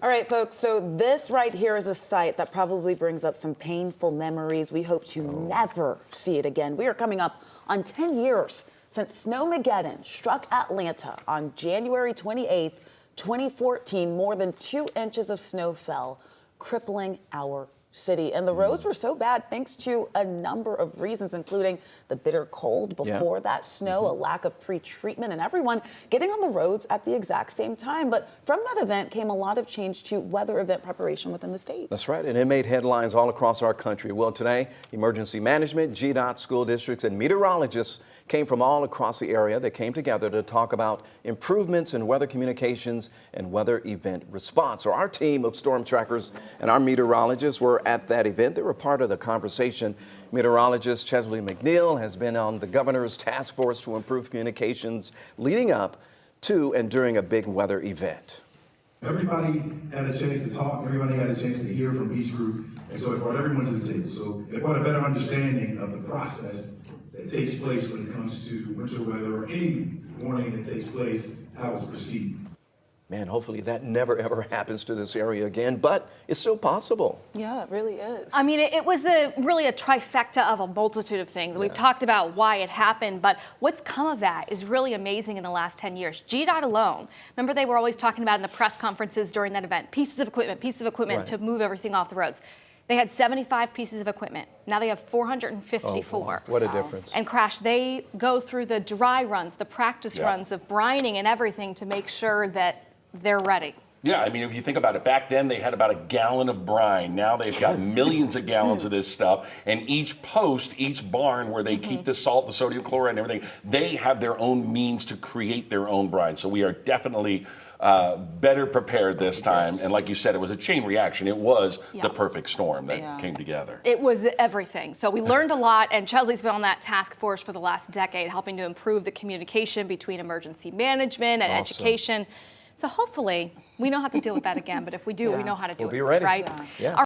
All right, folks, so this right here is a sight that probably brings up some painful memories. We hope to never see it again. We are coming up on 10 years since Snowmaggeden struck Atlanta on January 28th, 2014. More than 2 inches of snow fell, crippling our city. And the roads were so bad thanks to a number of reasons, including the bitter cold before that snow, a lack of pre-treatment, and everyone getting on the roads at the exact same time. But from that event came a lot of change to weather event preparation within the state. That's right, and it made headlines all across our country. Well, today, emergency management, GDOT, school districts, and meteorologists came from all across the area. They came together to talk about improvements in weather communications and weather event response. So our team of storm trackers and our meteorologists were at that event. They were part of the conversation. Meteorologist Chesley McNeil has been on the governor's task force to improve communications leading up to and during a big weather event. Everybody had a chance to talk, everybody had a chance to hear from each group, and so it brought everyone to the table. So it brought a better understanding of the process that takes place when it comes to winter weather or any warning that takes place, how it's perceived. Man, hopefully that never ever happens to this area again, but it's still possible. Yeah, it really is. I mean, it was really a trifecta of a multitude of things. We've talked about why it happened, but what's come of that is really amazing in the last 10 years. GDOT alone, remember they were always talking about in the press conferences during that event, pieces of equipment to move everything off the roads. They had 75 pieces of equipment. Now they have 454. What a difference. And Crash, they go through the dry runs, the practice runs of brining and everything to make sure that they're ready. Yeah, I mean, if you think about it, back then they had about a gallon of brine. Now they've got millions of gallons of this stuff. And each post, each barn where they keep the salt, the sodium chloride and everything, they have their own means to create their own brine. So we are definitely better prepared this time. And like you said, it was a chain reaction. It was the perfect storm that came together. It was everything. So we learned a lot, and Chesley's been on that task force for the last decade, helping to improve the communication between emergency management and education. So hopefully we don't have to deal with that again, but if we do, we know how to do it. We'll be ready. Right? Yeah.